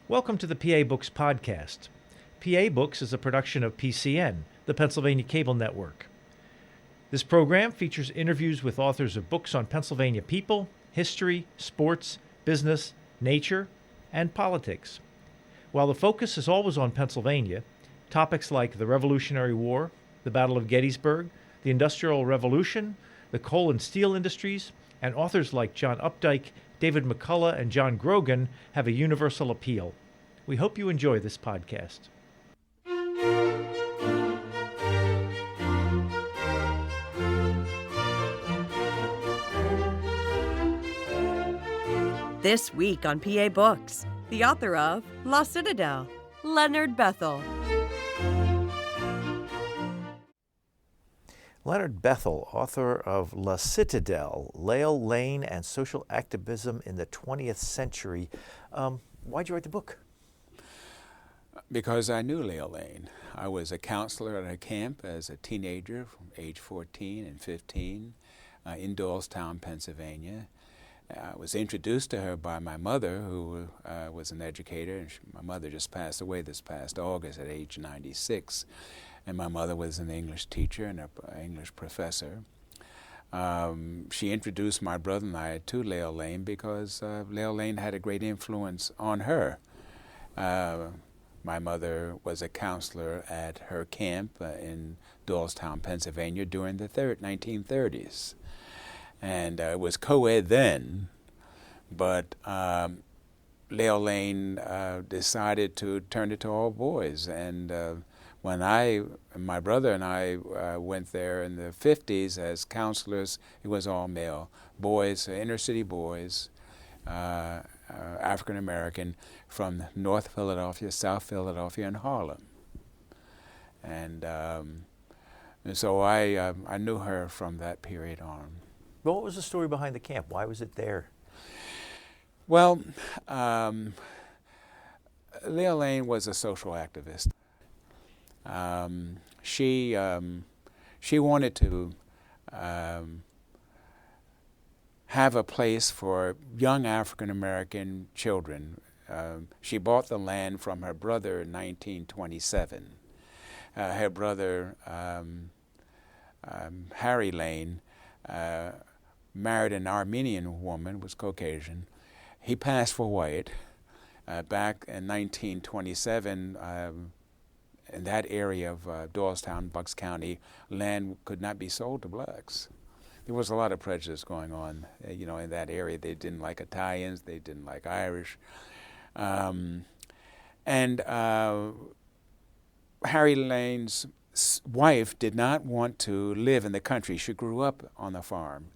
Welcome to the PA Books podcast. PA Books is a production of PCN, the Pennsylvania Cable Network. This program features interviews with authors of books on Pennsylvania people, history, sports, business, nature, and politics. While the focus is always on Pennsylvania, topics like the Revolutionary War, the Battle of Gettysburg, the Industrial Revolution, the coal and steel industries, and authors like John Updike, David McCullough, and John Grogan have a universal appeal. We hope you enjoy this podcast. This week on PA Books, the author of La Citadelle, Leanard Bethel. Leanard Bethel, author of La Citadelle, Layle Lane and Social Activism in the 20th Century. Why'd you write the book? Because I knew Layle Lane. I was a counselor at a camp as a teenager from age 14 and 15 in Doylestown, Pennsylvania. I was introduced to her by my mother, who was an educator. And my mother just passed away this past August at age 96. And my mother was an English teacher and an English professor. She introduced my brother and I to Layle Lane because Layle Lane had a great influence on her. My mother was a counselor at her camp in Doylestown, Pennsylvania during the 1930s. And it was co-ed then, but Layle Lane decided to turn it to all boys. And when my brother and I went there in the 50s as counselors, it was all male. Boys, inner city boys, African American from North Philadelphia, South Philadelphia, and Harlem. And so I knew her from that period on. Well, what was the story behind the camp? Why was it there? Well, Layle Lane was a social activist. She wanted to have a place for young African American children. She bought the land from her brother in 1927. Her brother, Harry Lane, married an Armenian woman, was Caucasian. He passed for white. Back in 1927, in that area of Doylestown, Bucks County, land could not be sold to blacks. There was a lot of prejudice going on, in that area. They didn't like Italians, they didn't like Irish. And Harry Lane's wife did not want to live in the country. She grew up on the farm.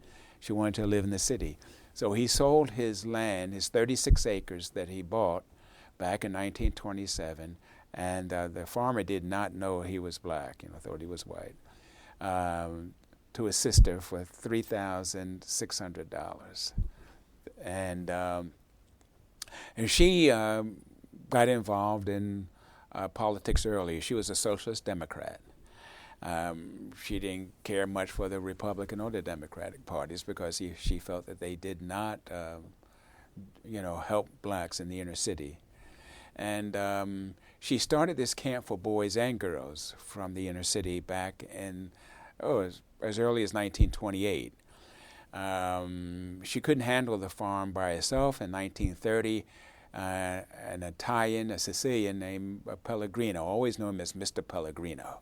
She wanted to live in the city. So he sold his land, his 36 acres that he bought back in 1927, and the farmer did not know he was black, thought he was white, to his sister for $3,600. And she got involved in politics early. She was a socialist Democrat. She didn't care much for the Republican or the Democratic parties because she felt that they did not, help blacks in the inner city. And she started this camp for boys and girls from the inner city back in, as early as 1928. She couldn't handle the farm by herself. In 1930, an Italian, a Sicilian named Pellegrino, always known as Mr. Pellegrino,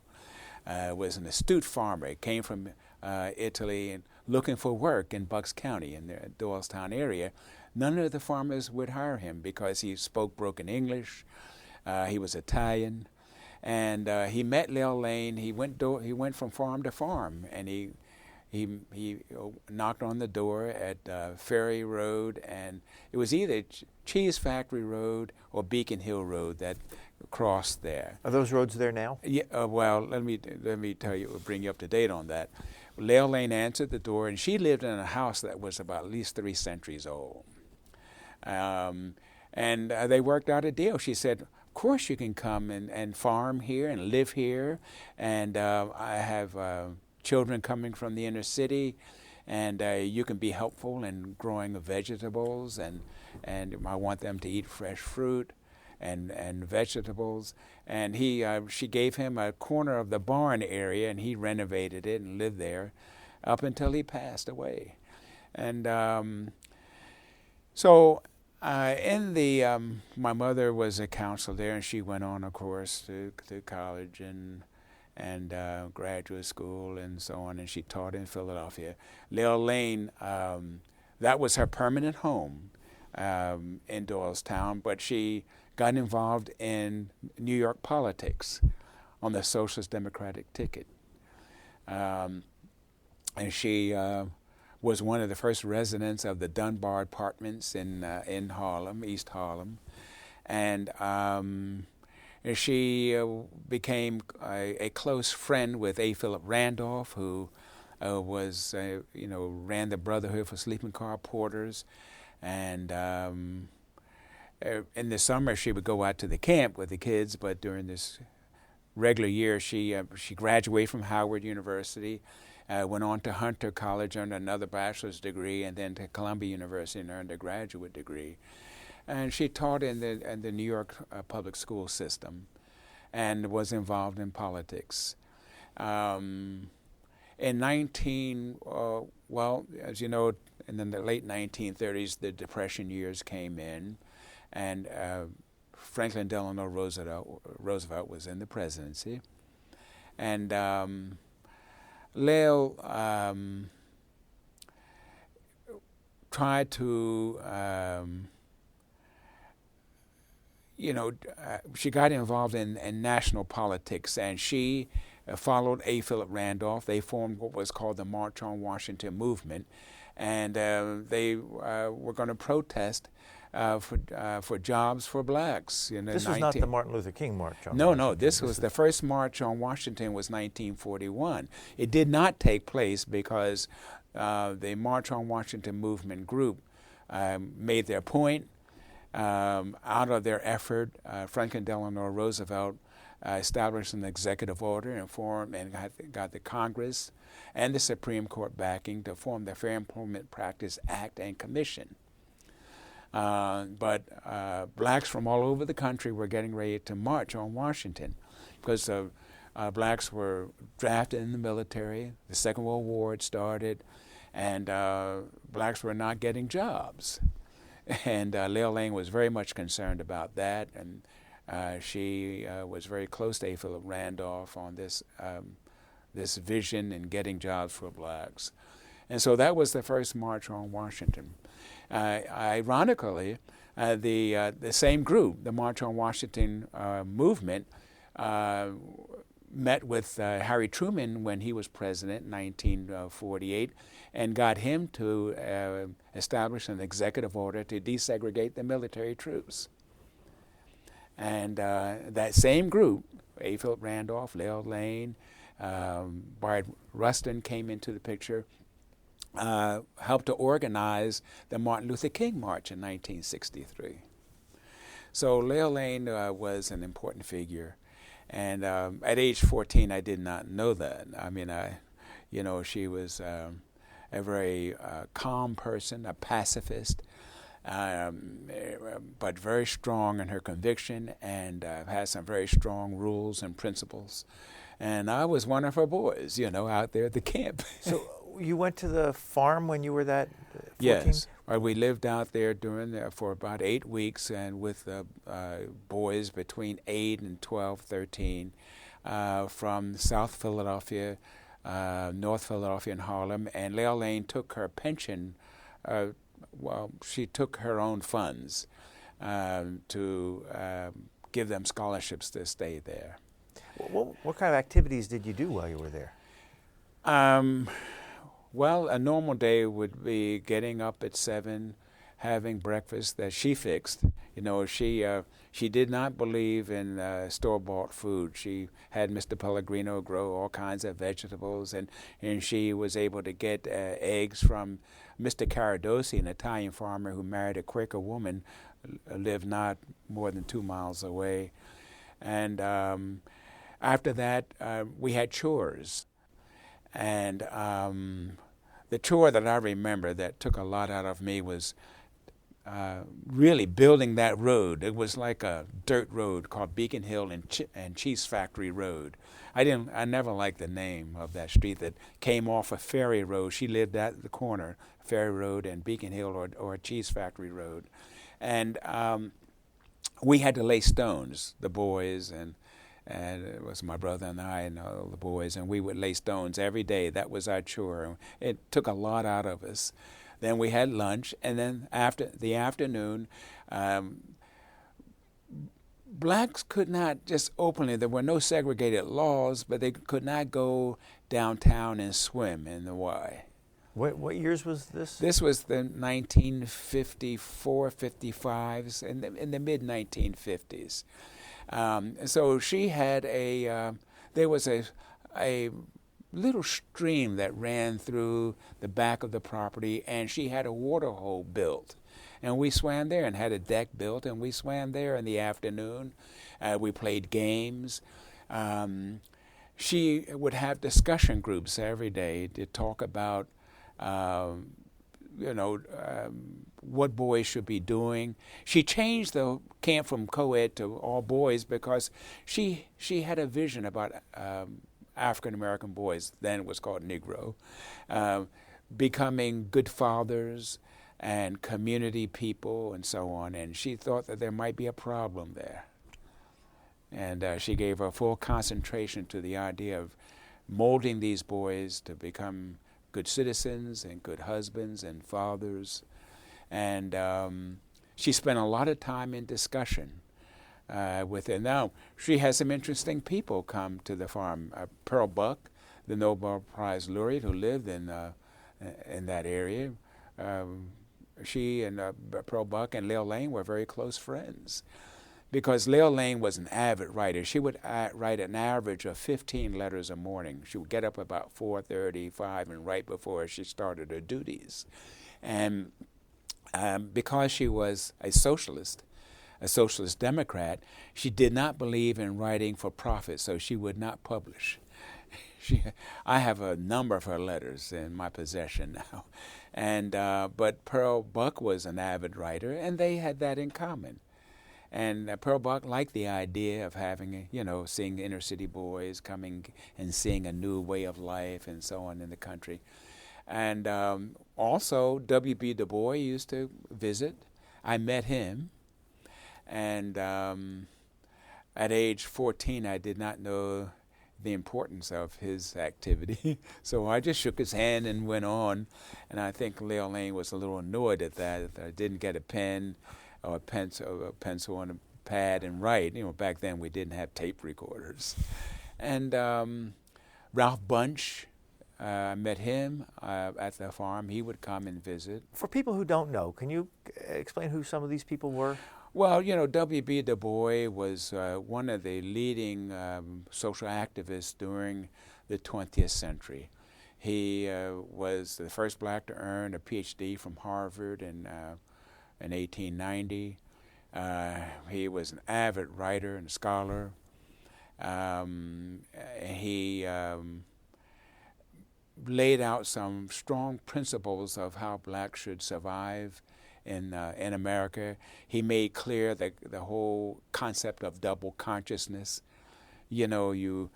was an astute farmer. He came from Italy and looking for work in Bucks County in the Doylestown area. None of the farmers would hire him because he spoke broken English. He was Italian, and he met Layle Lane. He went from farm to farm, and he knocked on the door at Ferry Road, and it was either Cheese Factory Road or Beacon Hill Road that crossed there. Are those roads there now? Yeah. Well, let me tell you, bring you up to date on that. Layle Lane answered the door, and she lived in a house that was about at least 3 centuries old. And they worked out a deal. She said, "Of course you can come and farm here and live here, and I have children coming from the inner city, and you can be helpful in growing vegetables, and I want them to eat fresh fruit." and vegetables. And she gave him a corner of the barn area, and he renovated it and lived there up until he passed away. And my mother was a counselor there, and she went on, of course, to college and graduate school and so on, and she taught in Philadelphia. Layle Lane, that was her permanent home in Doylestown, but she got involved in New York politics on the Socialist Democratic ticket. And she was one of the first residents of the Dunbar Apartments in Harlem, East Harlem. And she became a close friend with A. Philip Randolph, who ran the Brotherhood for Sleeping Car Porters. And in the summer, she would go out to the camp with the kids, but during this regular year, she graduated from Howard University, went on to Hunter College, earned another bachelor's degree, and then to Columbia University and earned a graduate degree. And she taught in the New York public school system and was involved in politics. In as you know, in the late 1930s, the Depression years came in, and Franklin Delano Roosevelt was in the presidency. And Layle tried to she got involved in national politics, and she followed A. Philip Randolph. They formed what was called the March on Washington movement, and they were going to protest for jobs for blacks. This was not the Martin Luther King March on No, Washington. no, this was the first March on Washington was 1941. It did not take place because the March on Washington movement group made their point. Out of their effort, Franklin Delano Roosevelt established an executive order and got the Congress and the Supreme Court backing to form the Fair Employment Practice Act and Commission. But blacks from all over the country were getting ready to march on Washington because blacks were drafted in the military, the Second World War had started, and blacks were not getting jobs. And Layle Lane was very much concerned about that, and she was very close to A. Philip Randolph on this vision in getting jobs for blacks. And so that was the first March on Washington. Ironically, the same group, the March on Washington movement, met with Harry Truman when he was president in 1948 and got him to establish an executive order to desegregate the military troops. And that same group, A. Philip Randolph, Layle Lane, Bart Rustin came into the picture, helped to organize the Martin Luther King March in 1963. So Layle Lane was an important figure. And at age 14, I did not know that. I mean, she was a very calm person, a pacifist, but very strong in her conviction and had some very strong rules and principles. And I was one of her boys, out there at the camp. So you went to the farm when you were that 14? Yes. We lived out there for about 8 weeks, and with boys between 8 and 12, 13, from South Philadelphia, North Philadelphia, and Harlem. And Layle Lane took her pension. She took her own funds to give them scholarships to stay there. What kind of activities did you do while you were there? Well, a normal day would be getting up at 7, having breakfast that she fixed. She did not believe in store-bought food. She had Mr. Pellegrino grow all kinds of vegetables, and she was able to get eggs from Mr. Caradosi, an Italian farmer who married a Quaker woman, lived not more than 2 miles away. And after that, we had chores. And the chore that I remember that took a lot out of me was really building that road. It was like a dirt road called Beacon Hill and Cheese Factory Road. I never liked the name of that street that came off of Ferry Road. She lived at the corner, Ferry Road and Beacon Hill or Cheese Factory Road. And we had to lay stones, the boys, and it was my brother and I and all the boys, and we would lay stones every day. That was our chore. It took a lot out of us. Then we had lunch, and then after the afternoon, blacks could not just openly, there were no segregated laws, but they could not go downtown and swim in the Y. What years was this? This was the 1954, 55s, in the mid-1950s. So she had there was a little stream that ran through the back of the property, and she had a water hole built. And we swam there and had a deck built, and we swam there in the afternoon. We played games. She would have discussion groups every day to talk about, what boys should be doing. She changed the camp from co-ed to all boys because she had a vision about African-American boys, then it was called Negro, becoming good fathers and community people and so on, and she thought that there might be a problem there. And she gave her full concentration to the idea of molding these boys to become good citizens and good husbands and fathers. And she spent a lot of time in discussion with it. Now, she has some interesting people come to the farm. Pearl Buck, the Nobel Prize laureate who lived in that area, she and Pearl Buck and Layle Lane were very close friends because Layle Lane was an avid writer. She would write an average of 15 letters a morning. She would get up about 4:30, 5, and write before she started her duties. And because she was a socialist Democrat, she did not believe in writing for profit, so she would not publish. I have a number of her letters in my possession now. And but Pearl Buck was an avid writer, and they had that in common. And Pearl Buck liked the idea of having, seeing the inner city boys coming and seeing a new way of life and so on in the country. And also, W.B. Du Bois used to visit. I met him. And at age 14, I did not know the importance of his activity. So I just shook his hand and went on. And I think Layle Lane was a little annoyed at that I didn't get a pen or a pencil and a pad and write. Back then we didn't have tape recorders. And Ralph Bunch, I met him at the farm. He would come and visit. For people who don't know, can you explain who some of these people were? Well, W.B. Du Bois was one of the leading social activists during the 20th century. He was the first black to earn a Ph.D. from Harvard in 1890. He was an avid writer and scholar. He laid out some strong principles of how blacks should survive in America. He made clear that the whole concept of double consciousness. You're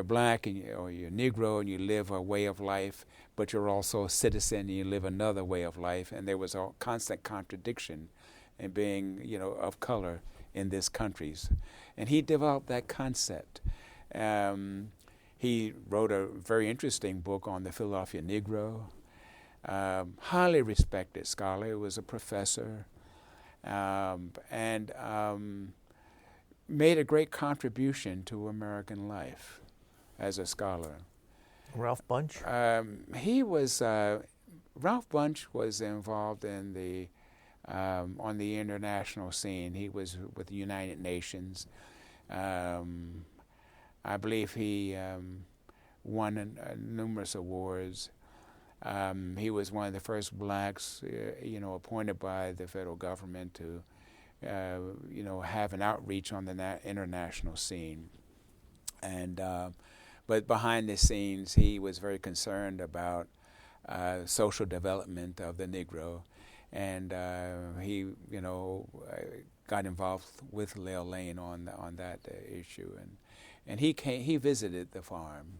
black or you're Negro and you live a way of life, but you're also a citizen and you live another way of life. And there was a constant contradiction in being, of color in this country. And he developed that concept. He wrote a very interesting book on the Philadelphia Negro. Highly respected scholar. He was a professor, and made a great contribution to American life as a scholar. Ralph Bunch? Ralph Bunch was involved in on the international scene. He was with the United Nations. I believe he won numerous awards. He was one of the first blacks, appointed by the federal government to, have an outreach on the international scene. And but behind the scenes, he was very concerned about social development of the Negro, and he, got involved with Layle Lane on that issue, and he visited the farm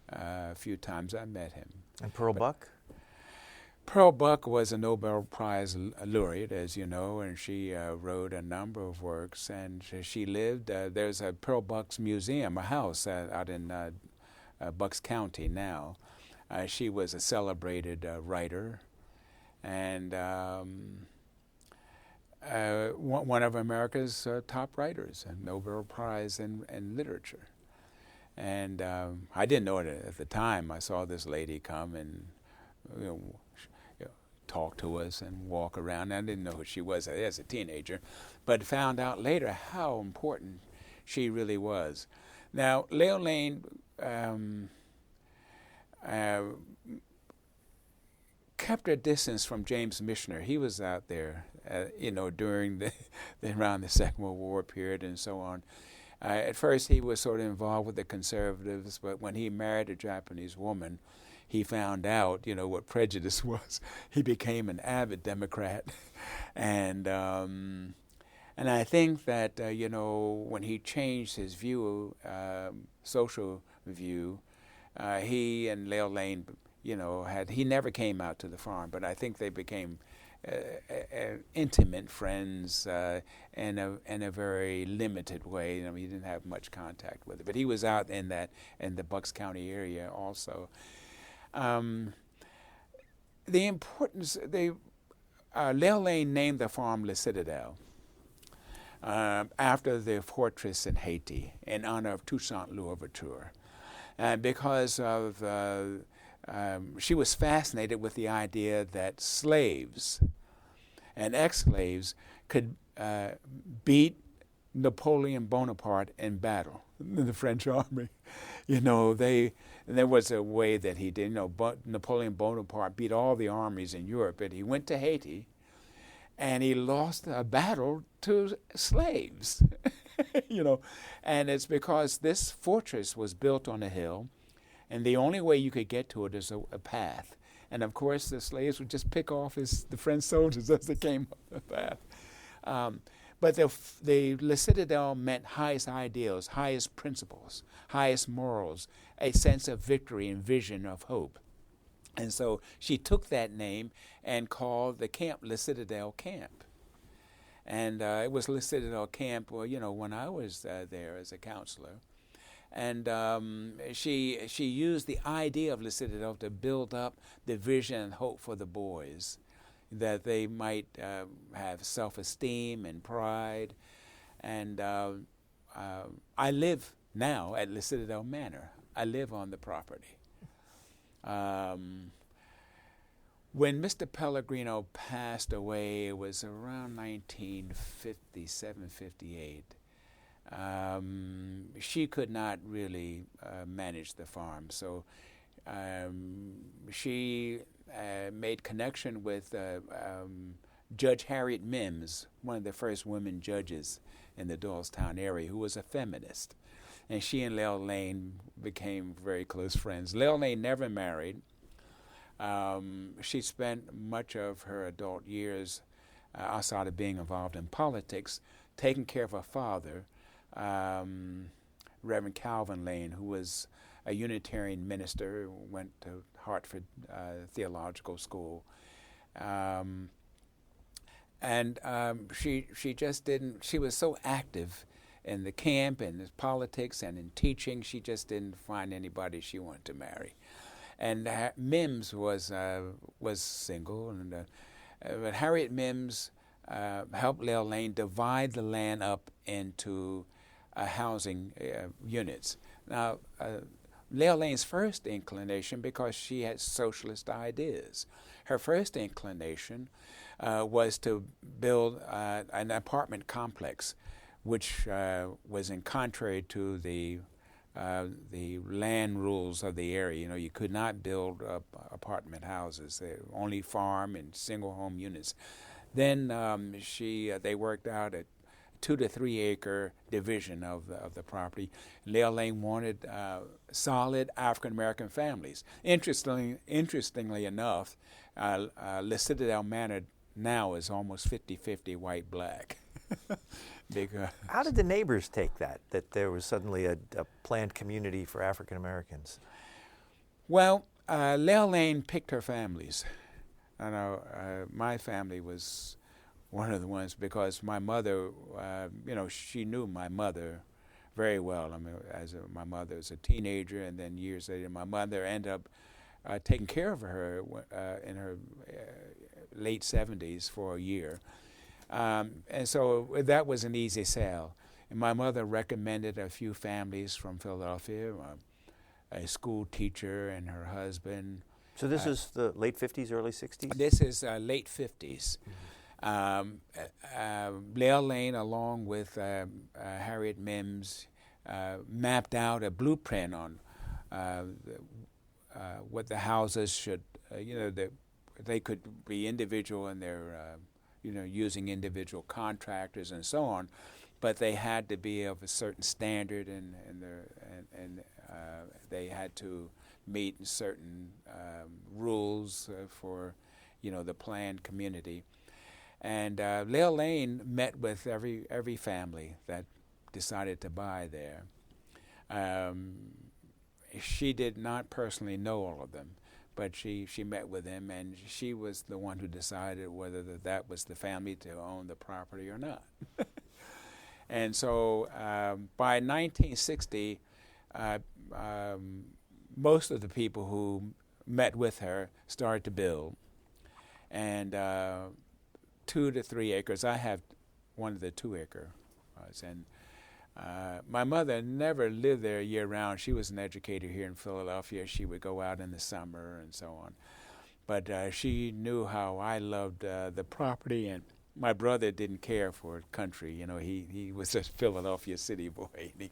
a few times. I met him. And Pearl Buck? Pearl Buck was a Nobel Prize laureate, as you know, and she wrote a number of works. And she lived. There's a Pearl Buck's museum, a house out in Bucks County now. She was a celebrated writer, and one of America's top writers, a Nobel Prize in literature. And I didn't know it at the time. I saw this lady come and talk to us and walk around. I didn't know who she was as a teenager, but found out later how important she really was. Now, Layle Lane kept her distance from James Michener. He was out there, during around the Second World War period and so on. At first, he was sort of involved with the conservatives, but when he married a Japanese woman, he found out, what prejudice was. He became an avid Democrat, and I think that when he changed his view, social view, he and Layle Lane, he never came out to the farm, but I think they became intimate friends in a very limited way. He didn't have much contact with it, but he was out in the Bucks County area also. The importance, Layle Lane named the farm Le Citadelle after the fortress in Haiti in honor of Toussaint Louverture, because of she was fascinated with the idea that slaves and ex-slaves could beat Napoleon Bonaparte in battle in the French army. There was a way that he did. Napoleon Bonaparte beat all the armies in Europe, but he went to Haiti, and he lost a battle to slaves. And it's because this fortress was built on a hill, and the only way you could get to it is a path. And of course, the slaves would just pick off the French soldiers as they came up the path. But the Le Citadelle meant highest ideals, highest principles, highest morals, a sense of victory and vision of hope. And so she took that name and called the camp Le Citadelle Camp. And it was Le Citadelle Camp, when I was there as a counselor. And she used the idea of Le Citadelle to build up the vision and hope for the boys, that they might have self-esteem and pride. And I live now at Le Citadelle Manor. I live on the property. When Mr. Pellegrino passed away, it was around 1957, 58. She could not really manage the farm, so she made connection with Judge Harriet Mims, one of the first women judges in the Doylestown area, who was a feminist. And she and Layle Lane became very close friends. Layle Lane never married. She spent much of her adult years outside of being involved in politics, taking care of her father, Reverend Calvin Lane, who was a Unitarian minister, went to Hartford Theological School. She just didn't, she was so active in the camp and in politics and in teaching, she just didn't find anybody she wanted to marry. And Mims was single, and but Harriet Mims helped Layle Lane divide the land up into housing units. Now, Layle Lane's first inclination, because she had socialist ideas, her first inclination was to build an apartment complex, which was in contrary to the land rules of the area. You could not build apartment houses, only farm and single home units. Then they worked out a 2 to 3 acre division of the property. Layle Lane wanted solid African American families. Interestingly enough, Le Citadelle Manor now is almost 50-50 white-black. Because how did the neighbors take that there was suddenly a planned community for African Americans? Well, Layle Lane picked her families. I know my family was one of the ones because my mother, she knew my mother very well. I mean, my mother was a teenager, and then years later, my mother ended up taking care of her in her late 70s for a year. And so that was an easy sell. And my mother recommended a few families from Philadelphia, a school teacher and her husband. So this is the late 50s, early 60s? This is late 50s. Layle Lane, along with Harriet Mims, mapped out a blueprint on what the houses should, they could be individual in their, using individual contractors and so on, but they had to be of a certain standard, and they had to meet certain rules for, the planned community. And Layle Lane met with every family that decided to buy there. She did not personally know all of them, but she met with them, and she was the one who decided whether that was the family to own the property or not. And so by 1960, most of the people who met with her started to build. And 2 to 3 acres. I have one of the 2-acre ones. And my mother never lived there year-round. She was an educator here in Philadelphia. She would go out in the summer and so on. But she knew how I loved the property, and my brother didn't care for country. He was a Philadelphia city boy. And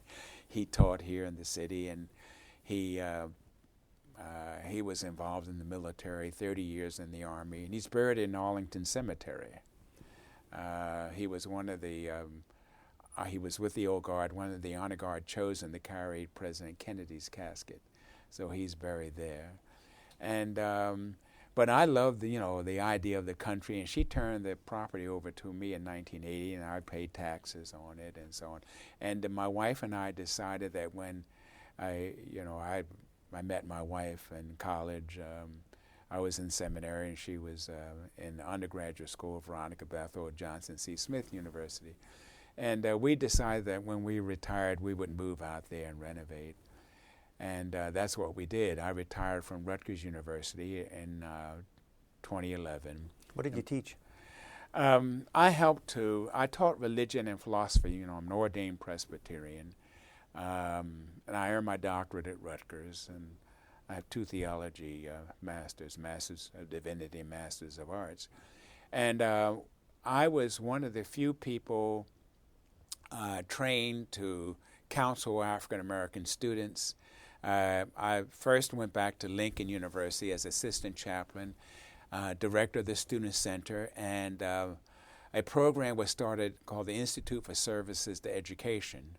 he taught here in the city, and he was involved in the military, 30 years in the Army, and he's buried in Arlington Cemetery. He was one of the, he was with the Old Guard, one of the honor guard chosen to carry President Kennedy's casket. So he's buried there. And, but I loved, the idea of the country, and she turned the property over to me in 1980, and I paid taxes on it and so on. And my wife and I decided that when I met my wife in college. I was in seminary, and she was in undergraduate school at Leanard Bethel at Johnson C. Smith University. And we decided that when we retired, we would move out there and renovate. And that's what we did. I retired from Rutgers University in 2011. What did you teach? I taught religion and philosophy. I'm an ordained Presbyterian. And I earned my doctorate at Rutgers, and I have 2 theology masters of divinity, masters of arts. And I was one of the few people trained to counsel African American students. I first went back to Lincoln University as assistant chaplain, director of the Student Center, and a program was started called the Institute for Services to Education,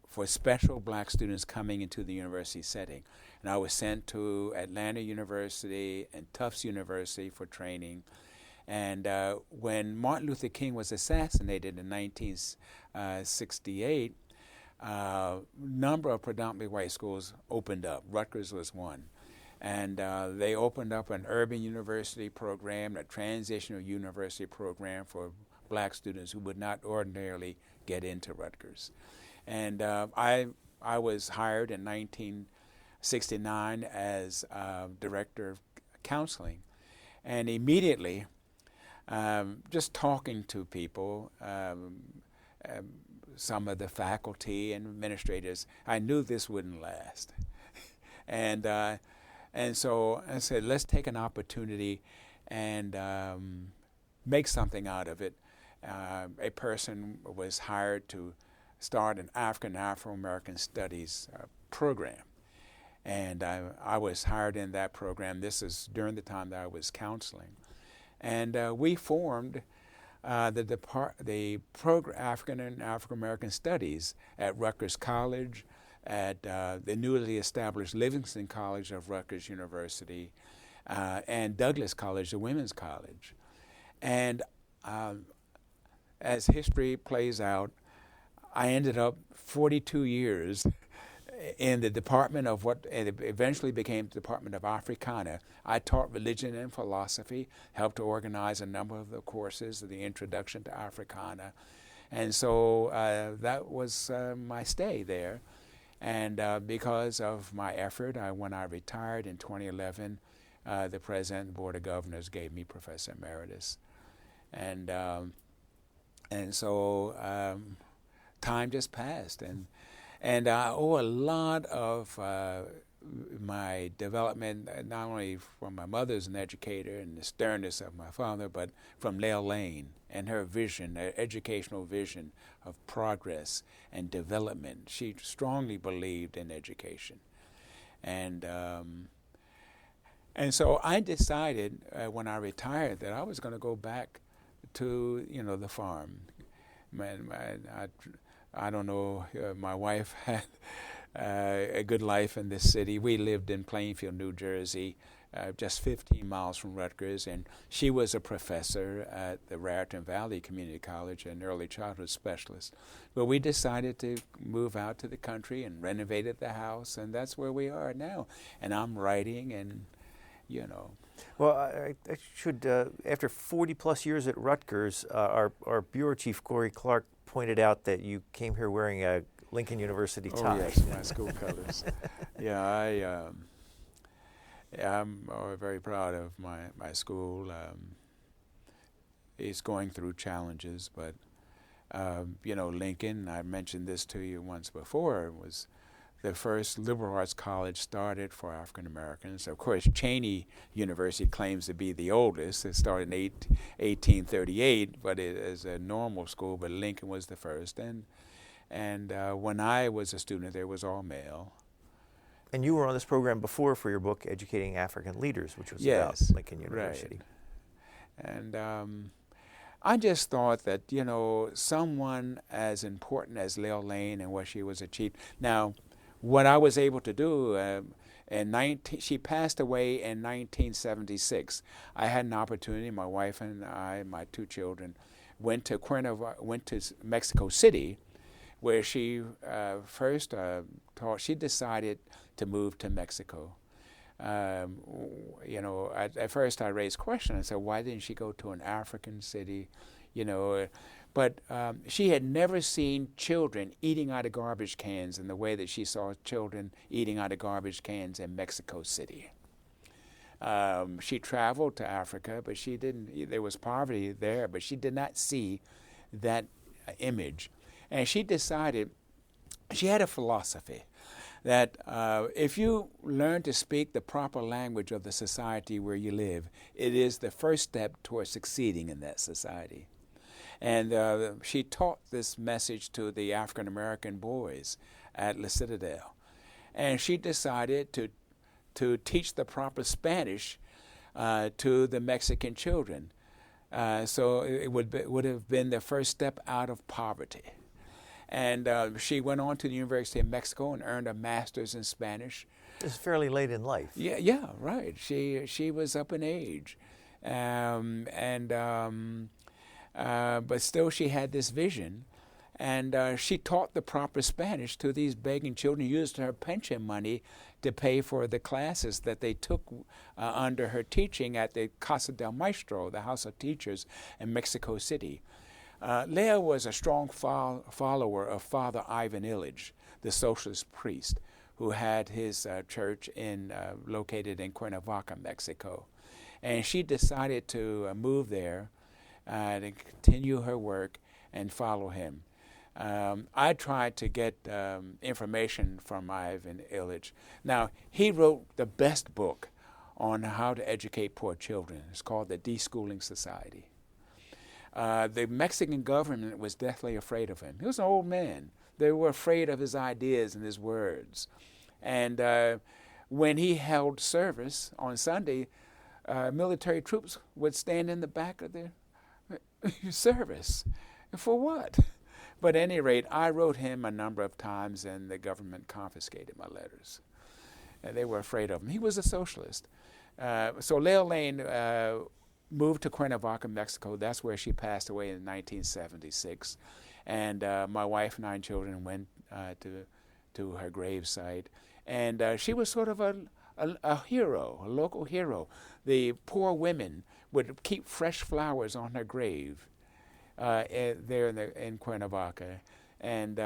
for special black students coming into the university setting. And I was sent to Atlanta University and Tufts University for training. And when Martin Luther King was assassinated in 1968, a number of predominantly white schools opened up. Rutgers was one. And they opened up an urban university program, a transitional university program for black students who would not ordinarily get into Rutgers. And I was hired in 1969 as director of counseling. And immediately, just talking to people, some of the faculty and administrators, I knew this wouldn't last. And so I said, let's take an opportunity and make something out of it. A person was hired to start an Afro-American Studies program. And I was hired in that program. This is during the time that I was counseling. And we formed the program African and Afro-American Studies at Rutgers College, at the newly established Livingston College of Rutgers University, and Douglas College, the women's college. And as history plays out, I ended up 42 years in the department of what eventually became the Department of Africana. I taught religion and philosophy, helped to organize a number of the courses, the Introduction to Africana. And so that was my stay there. And because of my effort, when I retired in 2011, the President and Board of Governors gave me Professor Emeritus. And so time just passed. And I owe a lot of my development, not only from my mother as an educator and the sternness of my father, but from Layle Lane and her vision, her educational vision of progress and development. She strongly believed in education. And so I decided when I retired that I was going to go back to, the farm. I don't know, my wife had a good life in this city. We lived in Plainfield, New Jersey, just 15 miles from Rutgers, and she was a professor at the Raritan Valley Community College, an early childhood specialist. But we decided to move out to the country and renovated the house, and that's where we are now. And I'm writing and, Well, I should, after 40 plus years at Rutgers, our bureau chief, Corey Clark, pointed out that you came here wearing a Lincoln University tie. Oh, yes, my school colors. Yeah, I'm very proud of my school. It's going through challenges, but, Lincoln, I mentioned this to you once before, was the first liberal arts college started for African Americans. Of course, Cheney University claims to be the oldest. It started in 1838, but it is a normal school, but Lincoln was the first. And when I was a student, there was all male. And you were on this program before for your book, Educating African Leaders, which was about Lincoln University. Right. And I just thought that, someone as important as Layle Lane and what she was achieved. Now, what I was able to do, she passed away in 1976. I had an opportunity, my wife and I, my two children, went to Mexico City, where she first taught. She decided to move to Mexico. At first I raised questions. I said, why didn't she go to an African city? But she had never seen children eating out of garbage cans in the way that she saw children eating out of garbage cans in Mexico City. She traveled to Africa, but she didn't. There was poverty there, but she did not see that image. And she decided, she had a philosophy that if you learn to speak the proper language of the society where you live, it is the first step towards succeeding in that society. And she taught this message to the African American boys at La Citadelle. And she decided to teach the proper Spanish to the Mexican children. So it would have been the first step out of poverty. And she went on to the University of Mexico and earned a master's in Spanish. It's fairly late in life. Yeah, right. She was up in age. But still she had this vision. And she taught the proper Spanish to these begging children, used her pension money to pay for the classes that they took under her teaching at the Casa del Maestro, the House of Teachers in Mexico City. Layle was a strong follower of Father Ivan Illich, the socialist priest, who had his church located in Cuernavaca, Mexico. And she decided to move there to continue her work and follow him. I tried to get information from Ivan Illich. Now, he wrote the best book on how to educate poor children. It's called The Deschooling Society. The Mexican government was deathly afraid of him. He was an old man. They were afraid of his ideas and his words. And when he held service on Sunday, military troops would stand in the back of their service. For what? But at any rate, I wrote him a number of times, and the government confiscated my letters. They were afraid of him. He was a socialist. So Layle Lane moved to Cuernavaca, Mexico. That's where she passed away in 1976. And my wife and 9 children went to her gravesite. And she was sort of a hero, a local hero. The poor women would keep fresh flowers on her grave there in Cuernavaca. And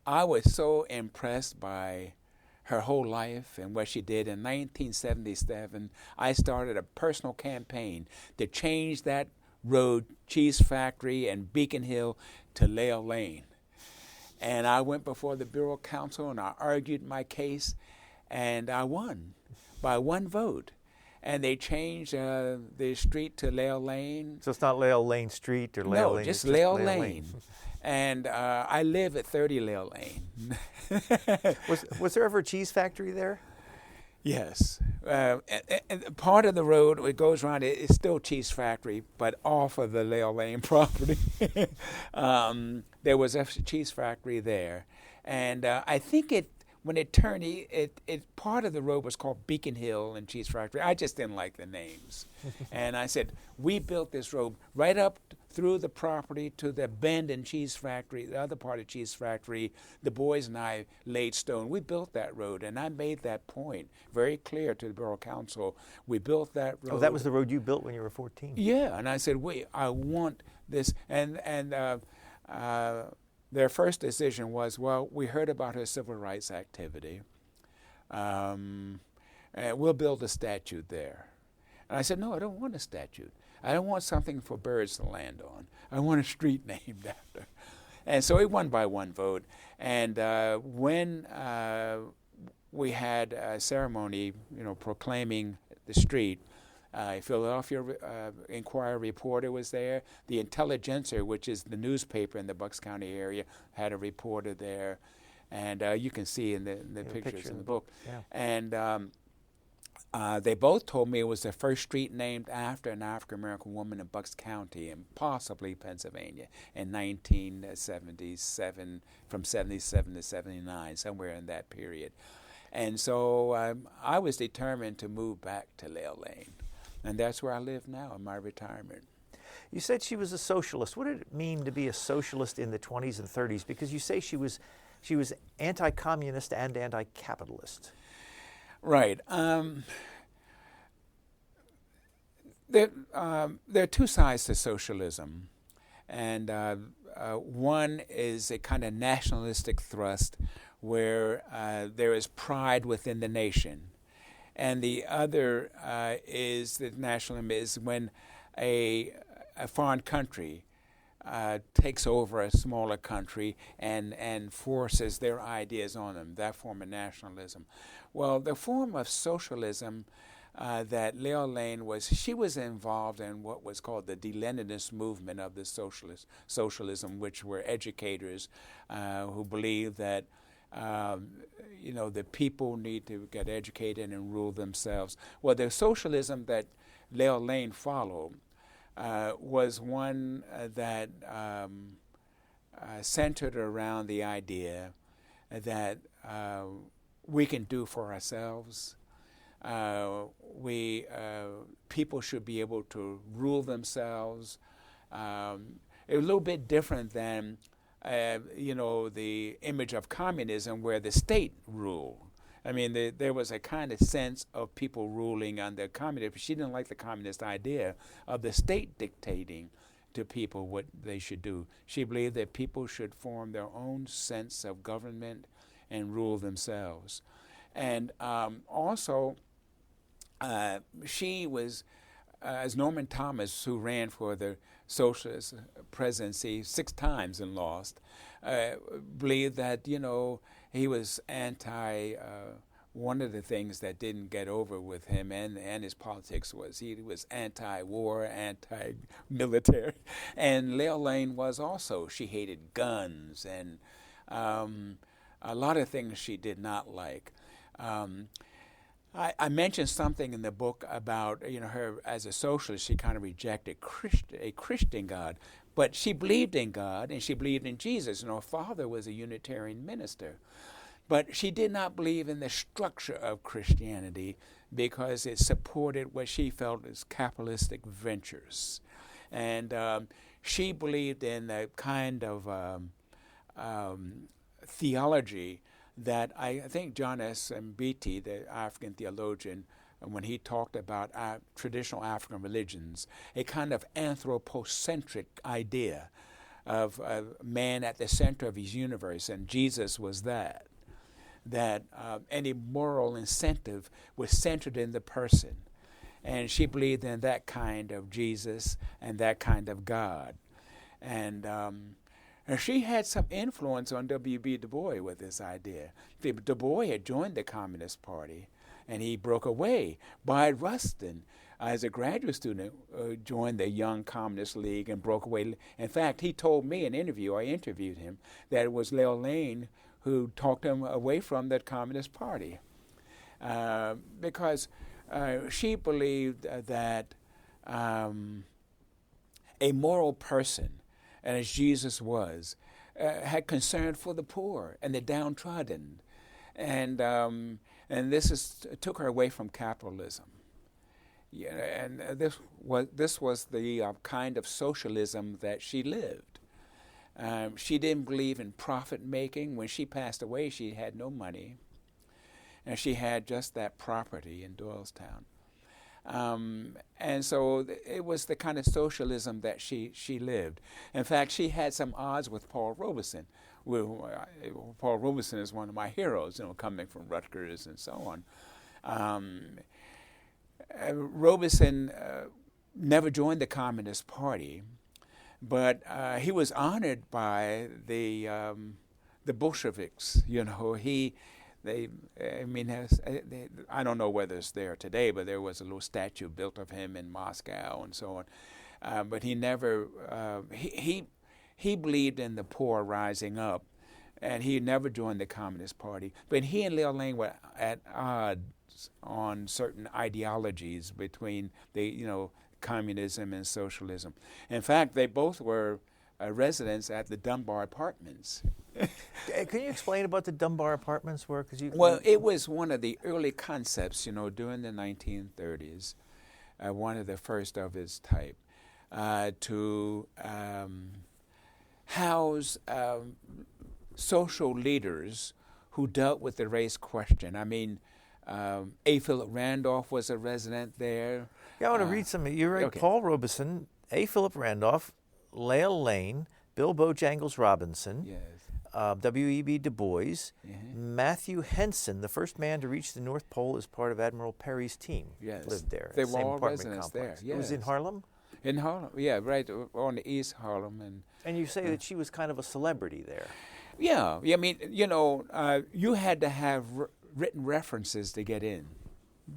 I was so impressed by her whole life and what she did. In 1977, I started a personal campaign to change that road, Cheese Factory and Beacon Hill, to Layle Lane. And I went before the Borough Council and I argued my case, and I won by 1 vote. And they changed the street to Layle Lane. So it's not Layle Lane Street or Layle Lane? No, just Layle Lane. And I live at 30 Layle Lane. Was there ever a cheese factory there? Yes. And part of the road, it goes around, it's still Cheese Factory, but off of the Layle Lane property. There was a cheese factory there. And I think when it turned, part of the road was called Beacon Hill and Cheese Factory. I just didn't like the names. And I said, we built this road right up through the property to the bend in Cheese Factory, the other part of Cheese Factory. The boys and I laid stone. We built that road, and I made that point very clear to the Borough Council. We built that road. Oh, that was the road you built when you were 14? Yeah, and I said, I want this. And their first decision was, well, we heard about her civil rights activity. And we'll build a statue there. And I said, no, I don't want a statue. I don't want something for birds to land on. I want a street named after. And so it won by 1 vote. And when we had a ceremony, proclaiming the street, Philadelphia Inquirer reporter was there. The Intelligencer, which is the newspaper in the Bucks County area, had a reporter there. And you can see in the pictures in the book. Yeah. And they both told me it was the first street named after an African-American woman in Bucks County and possibly Pennsylvania in 1977, from 77 to 79, somewhere in that period. And so I was determined to move back to Layle Lane. And that's where I live now in my retirement. You said she was a socialist. What did it mean to be a socialist in the 20s and 30s? Because you say she was anti-communist and anti-capitalist. Right. There are 2 sides to socialism, and one is a kind of nationalistic thrust where there is pride within the nation, and the other is that nationalism is when a foreign country takes over a smaller country and forces their ideas on them, that form of nationalism. Well, the form of socialism that Layle Lane she was involved in what was called the Leninist movement of the socialism, which were educators who believed that the people need to get educated and rule themselves. Well, the socialism that Layle Lane followed was one that centered around the idea that we can do for ourselves. People should be able to rule themselves. A little bit different than the image of communism where the state ruled. I mean, there was a kind of sense of people ruling under communism. She didn't like the communist idea of the state dictating to people what they should do. She believed that people should form their own sense of government and rule themselves. And also, she was, as Norman Thomas, who ran for the socialist presidency 6 times and lost, believed that, he was one of the things that didn't get over with him and his politics was he was anti-war, anti-military. And Layle Lane was also. She hated guns and a lot of things she did not like. I mentioned something in the book about her as a socialist. She kind of rejected a Christian God, but she believed in God and she believed in Jesus. Her father was a Unitarian minister, But she did not believe in the structure of Christianity because it supported what she felt as capitalistic ventures. And she believed in a kind of theology that I think John S. Mbiti, the African theologian, when he talked about traditional African religions, a kind of anthropocentric idea of man at the center of his universe, and Jesus was that any moral incentive was centered in the person. And she believed in that kind of Jesus and that kind of God. And she had some influence on W.B. Du Bois with this idea. Du Bois had joined the Communist Party, and he broke away. Boyd Rustin, as a graduate student, joined the Young Communist League and broke away. In fact, he told me in an interview, I interviewed him, that it was Layle Lane who talked him away from the Communist Party. Because she believed that a moral person, and as Jesus was, had concern for the poor and the downtrodden. And this took her away from capitalism. Yeah, and this was the kind of socialism that she lived. She didn't believe in profit making. When she passed away, she had no money, and she had just that property in Doylestown. And so it was the kind of socialism that she lived. In fact, she had some odds with Paul Robeson. Paul Robeson is one of my heroes, coming from Rutgers and so on. Robeson never joined the Communist Party, but he was honored by the Bolsheviks. I don't know whether it's there today, but there was a little statue built of him in Moscow and so on. But he never he believed in the poor rising up, and he never joined the Communist Party. But he and Layle Lane were at odds on certain ideologies between communism and socialism. In fact, they both were residents at the Dunbar Apartments. Can you explain about the Dunbar Apartments? It was one of the early concepts, during the 1930s, one of the first of its type, to house social leaders who dealt with the race question. I mean, A. Philip Randolph was a resident there. Yeah, I want to read some. You're right. Okay. Paul Robeson, A. Philip Randolph, Layle Lane, Bill Bojangles Robinson, Yes. W.E.B. Du Bois, Matthew Henson, the first man to reach the North Pole as part of Admiral Perry's team, Yes. lived there. They the were same all apartment residents complex. there, It was in yes. Harlem? In Harlem, yeah, right on the East Harlem. And you say that she was kind of a celebrity there. Yeah, I mean, you had to have written references to get in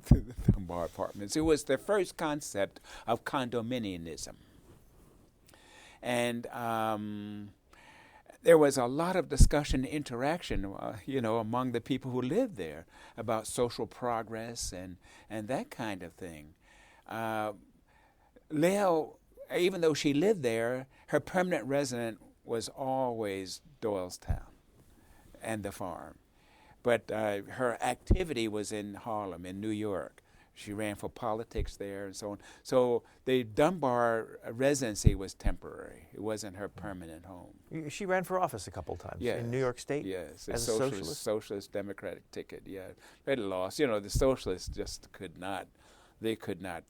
to the Dunbar Apartments. It was the first concept of condominialism. And there was a lot of discussion, interaction, among the people who lived there about social progress and that kind of thing. Layle, even though she lived there, her permanent resident was always Doylestown and the farm. But her activity was in Harlem, in New York. She ran for politics there and so on. So the Dunbar residency was temporary. It wasn't her permanent home. She ran for office a couple times in New York State. Yes, as a socialist democratic ticket. Yeah, they lost. The socialists just could not. They could not.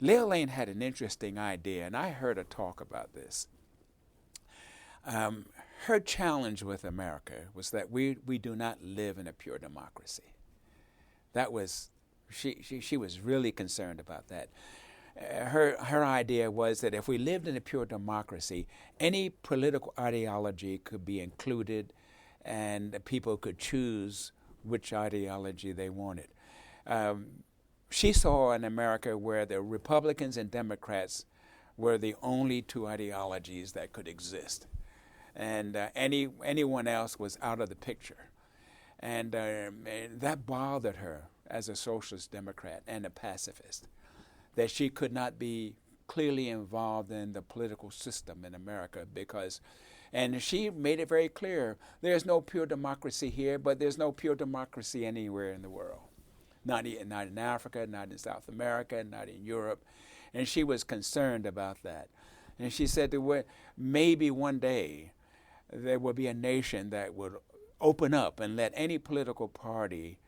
Layle Lane had an interesting idea, and I heard her talk about this. Her challenge with America was that we do not live in a pure democracy. That was. She was really concerned about that. Her idea was that if we lived in a pure democracy, any political ideology could be included, and people could choose which ideology they wanted. She saw an America where the Republicans and Democrats were the only two ideologies that could exist, and anyone else was out of the picture, and that bothered her as a socialist Democrat and a pacifist, that she could not be clearly involved in the political system in America because And she made it very clear, there's no pure democracy here, but there's no pure democracy anywhere in the world. Not in Africa, not in South America, not in Europe. And she was concerned about that. And she said that maybe one day there will be a nation that would open up and let any political party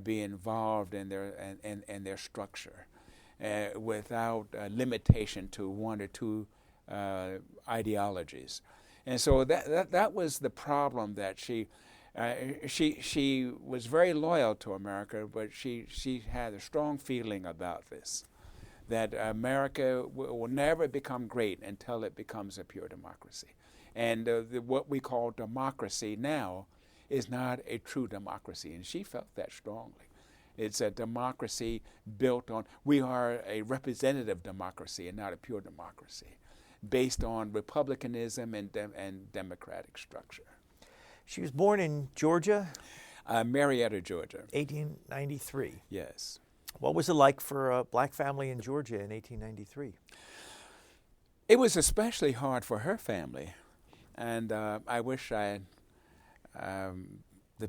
be involved in their structure without limitation to one or two ideologies. And so that was the problem that she was very loyal to America, but she had a strong feeling about this, that America will never become great until it becomes a pure democracy. And what we call democracy now is not a true democracy, and she felt that strongly. It's a democracy built on, we are a representative democracy and not a pure democracy, based on republicanism and democratic structure. She was born in Georgia? Marietta, Georgia. 1893. Yes. What was it like for a black family in Georgia in 1893? It was especially hard for her family. And I wish the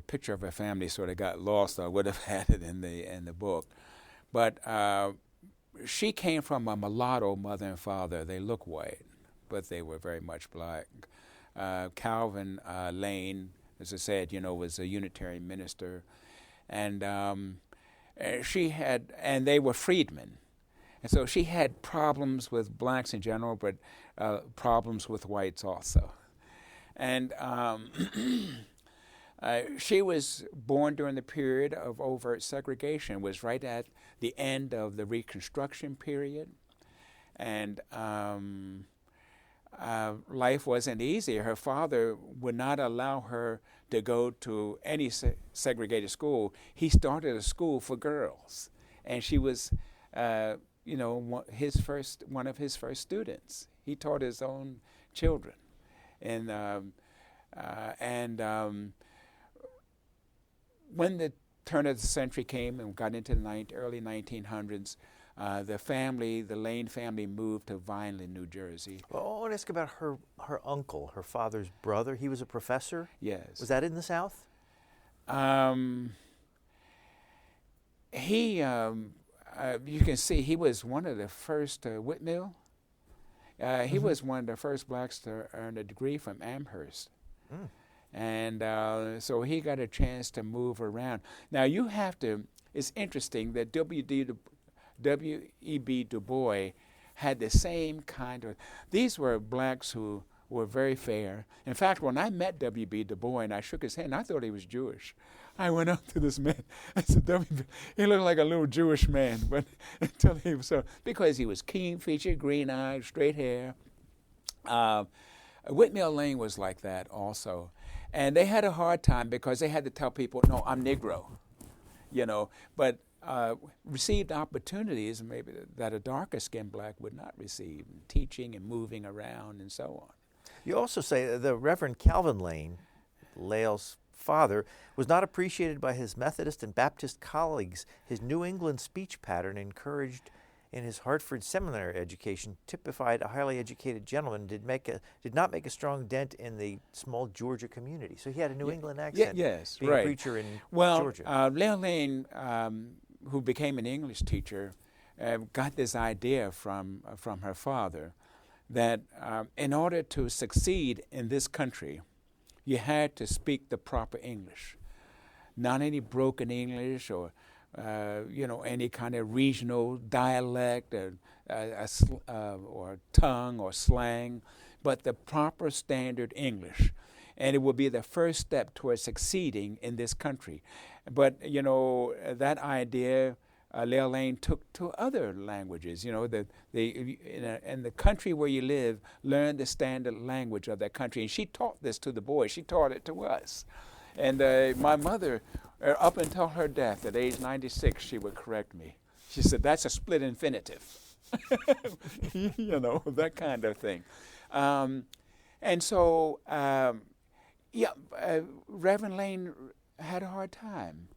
picture of her family sort of got lost. I would have had it in the book. But she came from a mulatto mother and father. They look white, but they were very much black. Calvin Lane, as I said, was a Unitarian minister, and they were freedmen, and so she had problems with blacks in general, but problems with whites also. And she was born during the period of overt segregation. Was right at the end of the Reconstruction period, and life wasn't easy. Her father would not allow her to go to any segregated school. He started a school for girls, and she was, one of his first students. He taught his own children, and when the turn of the century came and got into the early 1900s. The Lane family moved to Vineland, New Jersey. Well, I want to ask about her uncle, her father's brother. He was a professor? Yes. Was that in the South? You can see he was one of the first, Whitmill. He was one of the first blacks to earn a degree from Amherst. Mm. And so he got a chance to move around. Now it's interesting that W.E.B. Du Bois had the same kind of, these were blacks who were very fair. In fact, when I met W.B. Du Bois and I shook his hand, I thought he was Jewish. I went up to this man, I said, W.B., he looked like a little Jewish man, but until he was because he was keen-featured, green-eyed, straight hair. Whitmill Lane was like that also. And they had a hard time because they had to tell people, no, I'm Negro, but received opportunities maybe that a darker-skinned black would not receive, teaching and moving around and so on. You also say the Reverend Calvin Lane, Layle's father, was not appreciated by his Methodist and Baptist colleagues. His New England speech pattern, encouraged in his Hartford seminary education, typified a highly educated gentleman, did not make a strong dent in the small Georgia community. So he had a New England accent. Yes, being right. a preacher in Georgia. Layle Lane, who became an English teacher, got this idea from her father that in order to succeed in this country, you had to speak the proper English, not any broken English or any kind of regional dialect or tongue or slang, but the proper standard English. And it will be the first step towards succeeding in this country. But, that idea Layle Lane took to other languages. In the country where you live, learn the standard language of that country. And she taught this to the boys. She taught it to us. And my mother, up until her death at age 96, she would correct me. She said, that's a split infinitive. That kind of thing. And so, Reverend Lane had a hard time.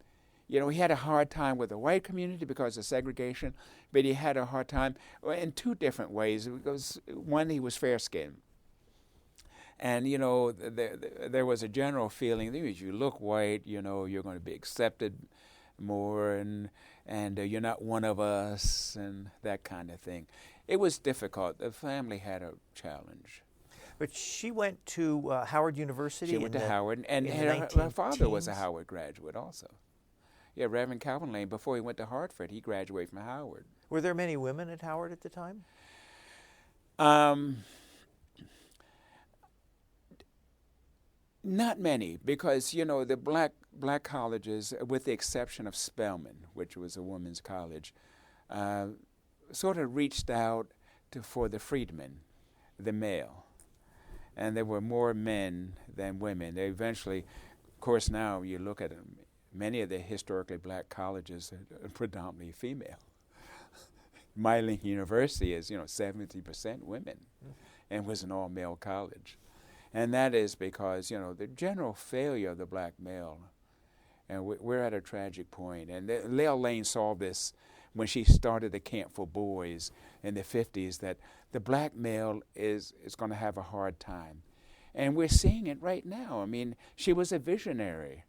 He had a hard time with the white community because of segregation, but he had a hard time in two different ways. Because one, he was fair-skinned. And, there was a general feeling that if you look white, you're going to be accepted more, and you're not one of us, and that kind of thing. It was difficult. The family had a challenge. But she went to Howard University. She went to Howard, and her father was a Howard graduate also. Yeah, Reverend Calvin Lane, before he went to Hartford, he graduated from Howard. Were there many women at Howard at the time? Not many, because, the black colleges, with the exception of Spelman, which was a women's college, sort of reached out for the freedmen, the male. And there were more men than women. They eventually, of course, now you look at many of the historically black colleges are predominantly female. Lincoln University is, 70% women, and was an all-male college. And that is because, the general failure of the black male, and we're at a tragic point. And Layle Lane saw this when she started the camp for boys in the 50s, that the black male is going to have a hard time. And we're seeing it right now. I mean, she was a visionary.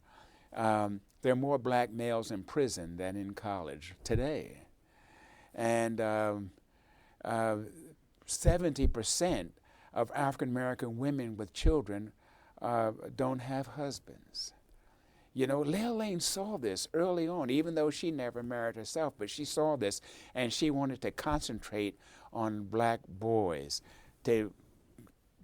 There are more black males in prison than in college today. And 70% of African-American women with children don't have husbands. Layle Lane saw this early on, even though she never married herself, but she saw this, and she wanted to concentrate on black boys, to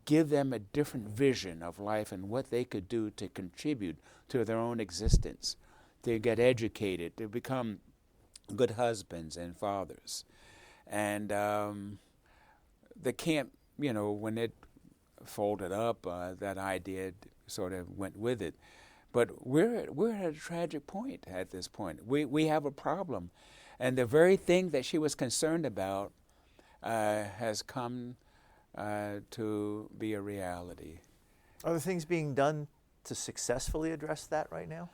give them a different vision of life and what they could do to contribute to their own existence, to get educated, to become good husbands and fathers. And the camp, when it folded up, that idea sort of went with it. But we're at a tragic point at this point. We have a problem. And the very thing that she was concerned about has come to be a reality. Are there things being done to successfully address that right now?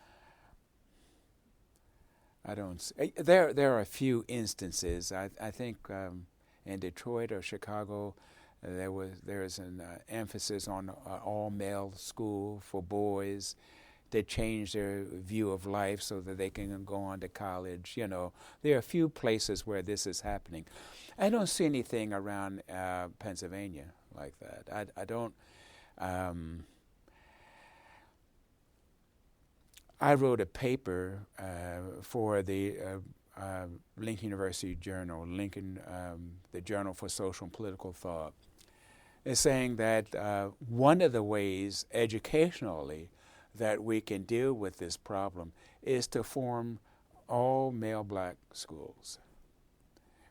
I don't see. There are a few instances. I think in Detroit or Chicago, there's an emphasis on all-male school for boys. They change their view of life so that they can go on to college. There are a few places where this is happening. I don't see anything around Pennsylvania like that. I don't. I wrote a paper for the Lincoln University Journal, the Journal for Social and Political Thought, is saying that one of the ways educationally that we can deal with this problem is to form all male black schools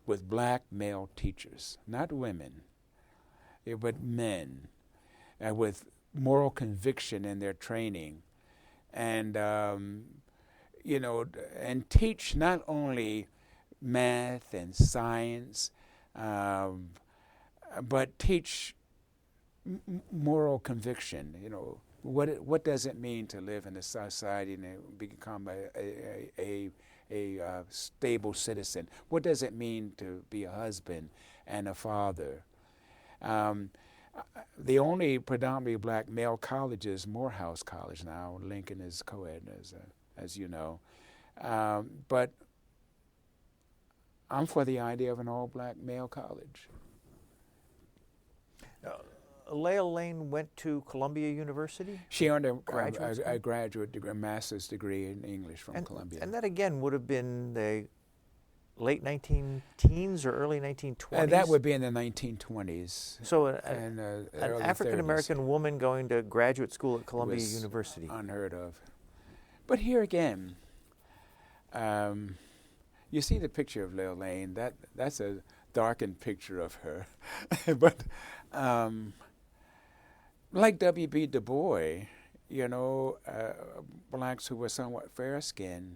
with black male teachers, not women, but men, with moral conviction in their training, and and teach not only math and science, but teach moral conviction. What does it mean to live in a society and become a stable citizen? What does it mean to be a husband and a father? The only predominantly black male college is Morehouse College now. Lincoln is co-ed, as you know. But I'm for the idea of an all-black male college. Layle Lane went to Columbia University? She earned a graduate degree, a master's degree in English from Columbia. And that, again, would have been the late 19-teens or early 1920s? That would be in the 1920s. So an African-American woman going to graduate school at Columbia University. Unheard of. But here again, you see the picture of Layle Lane. That's a darkened picture of her. But like W.B. Du Bois, blacks who were somewhat fair-skinned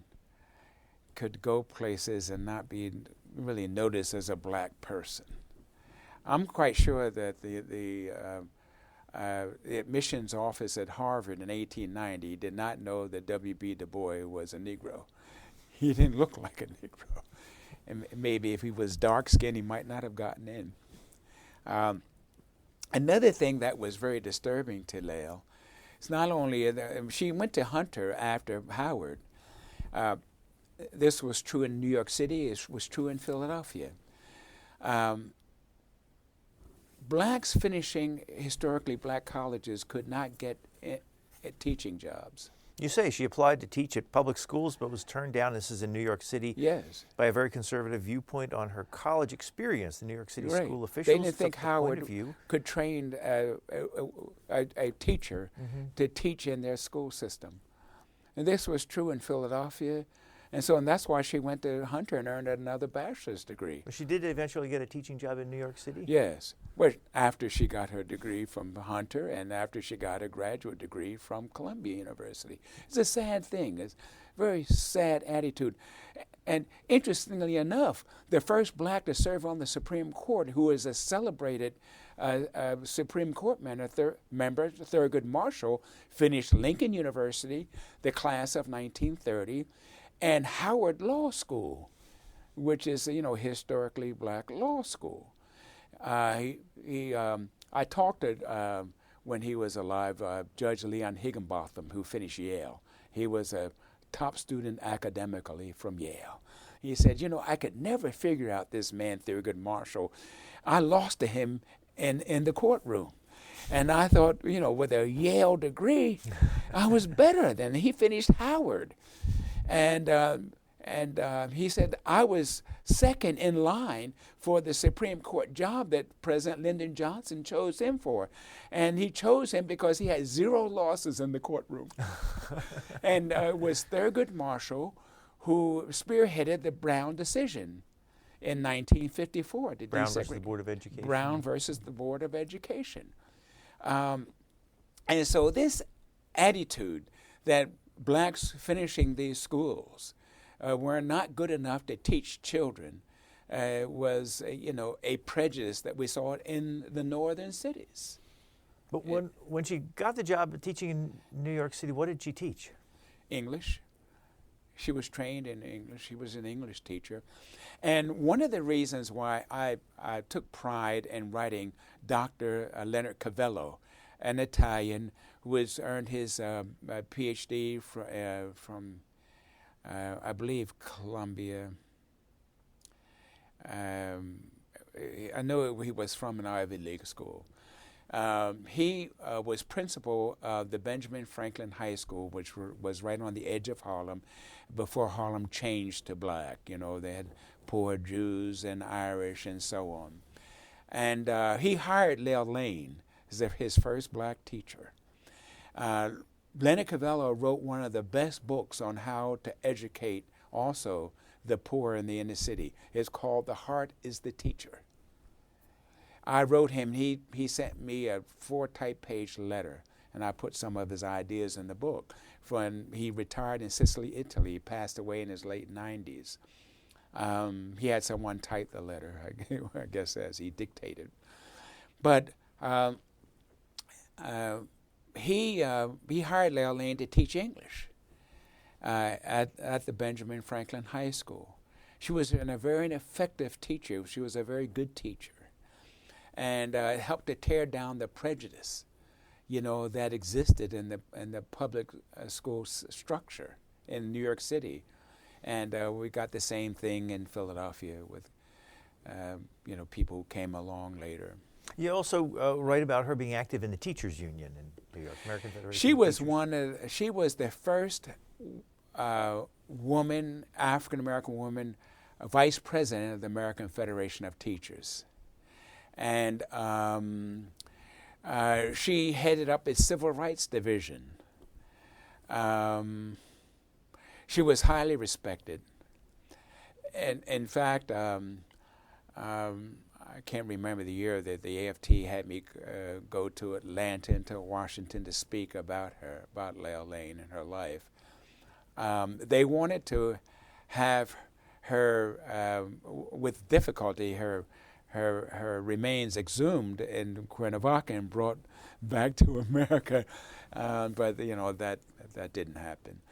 could go places and not be really noticed as a black person. I'm quite sure that the admissions office at Harvard in 1890 did not know that W.B. Du Bois was a Negro. He didn't look like a Negro. And maybe if he was dark-skinned, he might not have gotten in. Another thing that was very disturbing to Layle is not only she went to Hunter after Howard. This was true in New York City. It was true in Philadelphia. Blacks finishing historically black colleges could not get teaching jobs. You say she applied to teach at public schools but was turned down. This is in New York City. Yes. By a very conservative viewpoint on her college experience. The New York City Right. school officials They didn't think Howard could train a teacher to teach in their school system. And this was true in Philadelphia. And that's why she went to Hunter and earned another bachelor's degree. But she did eventually get a teaching job in New York City? Yes. Well, after she got her degree from Hunter and after she got a graduate degree from Columbia University. It's a sad thing. It's a very sad attitude. And interestingly enough, the first black to serve on the Supreme Court, who is a celebrated Supreme Court member, Thurgood Marshall, finished Lincoln University, the class of 1930, and Howard Law School, which is, historically black law school. I talked to, when he was alive, Judge Leon Higginbotham, who finished Yale. He was a top student academically from Yale. He said, I could never figure out this man, Thurgood Marshall. I lost to him in the courtroom. And I thought, with a Yale degree, I was better than he finished Howard. And he said, I was second in line for the Supreme Court job that President Lyndon Johnson chose him for. And he chose him because he had 0 losses in the courtroom. And it was Thurgood Marshall who spearheaded the Brown decision in 1954. Brown versus the Board of Education. Brown versus the Board of Education. And so this attitude that blacks finishing these schools were not good enough to teach children was, a prejudice that we saw in the northern cities. But when she got the job of teaching in New York City, what did she teach? English. She was trained in English. She was an English teacher. And one of the reasons why I took pride in writing Dr. Leonard Cavello, an Italian who has earned his PhD from I believe, Columbia. I know he was from an Ivy League school. He was principal of the Benjamin Franklin High School, which was right on the edge of Harlem before Harlem changed to black. They had poor Jews and Irish and so on. And he hired Layle Lane as his first black teacher. Leonard Cavello wrote one of the best books on how to educate also the poor in the inner city. It's called The Heart is the Teacher. I wrote him, he sent me a 4-type-page letter, and I put some of his ideas in the book. When he retired in Sicily, Italy, he passed away in his late 90s. He had someone type the letter, I guess, as he dictated. But he hired Layle Lane to teach English at the Benjamin Franklin High School. She was a very effective teacher. She was a very good teacher, and helped to tear down the prejudice, that existed in the public school structure in New York City, and we got the same thing in Philadelphia with people who came along later. You also write about her being active in the teachers' union in New York, American Federation. She was the first woman, African American woman, vice president of the American Federation of Teachers, and she headed up its civil rights division. She was highly respected, and in fact, I can't remember the year that the AFT had me go to Atlanta and to Washington to speak about Layle Lane and her life. They wanted to have her, with difficulty, her remains exhumed in Cuernavaca and brought back to America, but that didn't happen.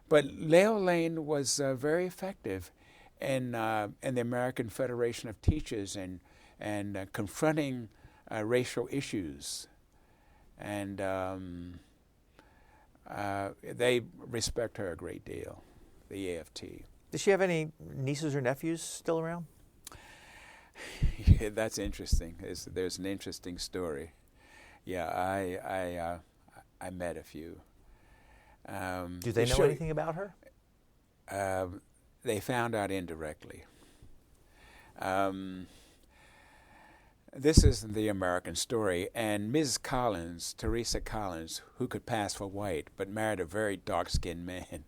But Layle Lane was very effective in the American Federation of Teachers, and and confronting racial issues. And they respect her a great deal, the AFT. Does she have any nieces or nephews still around? Yeah, that's interesting. There's an interesting story. Yeah, I met a few. Do they know anything about her? They found out indirectly. This is the American story, and Mrs. Collins, Teresa Collins, who could pass for white but married a very dark-skinned man,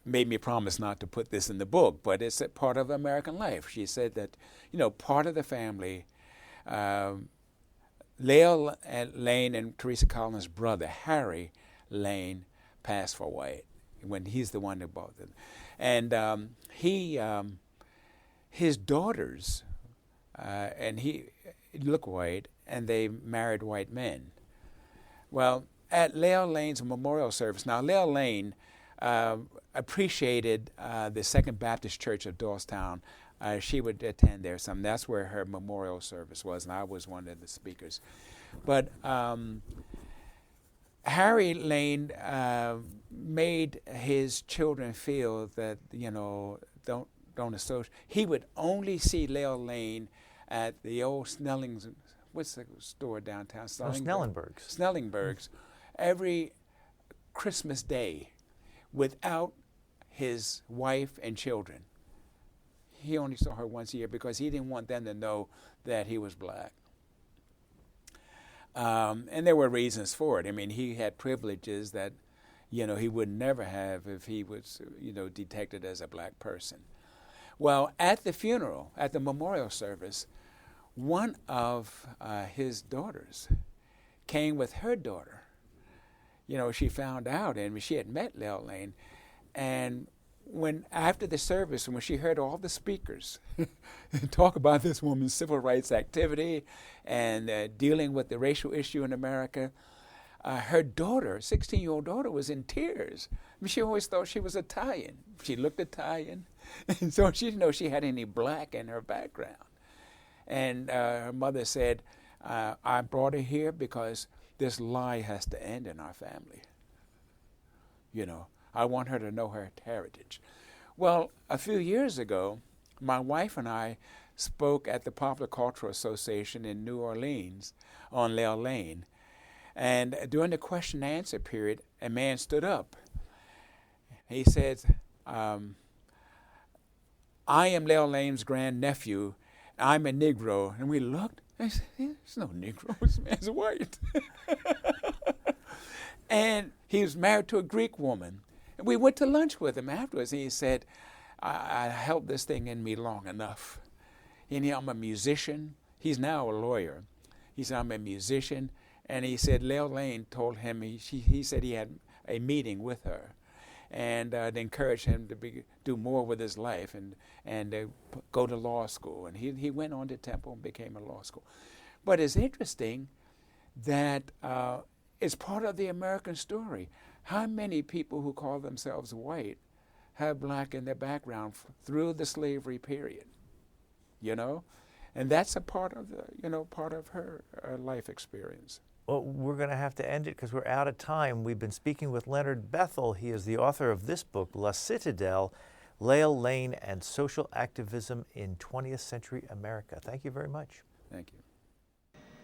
made me promise not to put this in the book, but it's a part of American life. She said that, part of the family, Layle Lane and Teresa Collins' brother, Harry Lane, passed for white when he's the one that bought them. And his daughters, and he looked white, and they married white men. Well, at Layle Lane's memorial service, now Layle Lane appreciated the Second Baptist Church of Doylestown. She would attend there some. That's where her memorial service was, and I was one of the speakers. But Harry Lane made his children feel that, don't associate. He would only see Layle Lane at the old Snelling's, what's the store downtown? Snellenberg's. Snellingberg's, every Christmas Day without his wife and children. He only saw her once a year because he didn't want them to know that he was black. And there were reasons for it. I mean, he had privileges that, he would never have if he was, detected as a black person. Well, at the funeral, at the memorial service, one of his daughters came with her daughter. She found out, and she had met Layle Lane, and after the service, when she heard all the speakers talk about this woman's civil rights activity and dealing with the racial issue in America, her daughter, 16-year-old daughter, was in tears. I mean, she always thought she was Italian. She looked Italian, and so she didn't know she had any black in her background. And her mother said, I brought her here because this lie has to end in our family. I want her to know her heritage. Well, a few years ago, my wife and I spoke at the Popular Cultural Association in New Orleans on Layle Lane. And during the question and answer period, a man stood up. He said, I am Layle Lane's grandnephew. I'm a Negro. And we looked. I said, there's no Negro. This man's white. And he was married to a Greek woman. And we went to lunch with him afterwards. And he said, I held this thing in me long enough. And I'm a musician. He's now a lawyer. He said, I'm a musician. And he said, Layle Lane told him, he said he had a meeting with her. And they encouraged him to do more with his life and go to law school. And he went on to Temple and became a law school. But it's interesting that it's part of the American story. How many people who call themselves white have black in their background through the slavery period? And that's a part of part of her life experience. Well, we're going to have to end it because we're out of time. We've been speaking with Leanard Bethel. He is the author of this book, La Citadelle, Layle Lane and Social Activism in 20th Century America. Thank you very much. Thank you.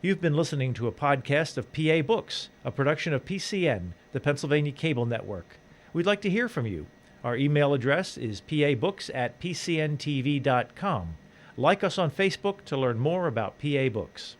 You've been listening to a podcast of PA Books, a production of PCN, the Pennsylvania Cable Network. We'd like to hear from you. Our email address is pabooks@pcntv.com. Like us on Facebook to learn more about PA Books.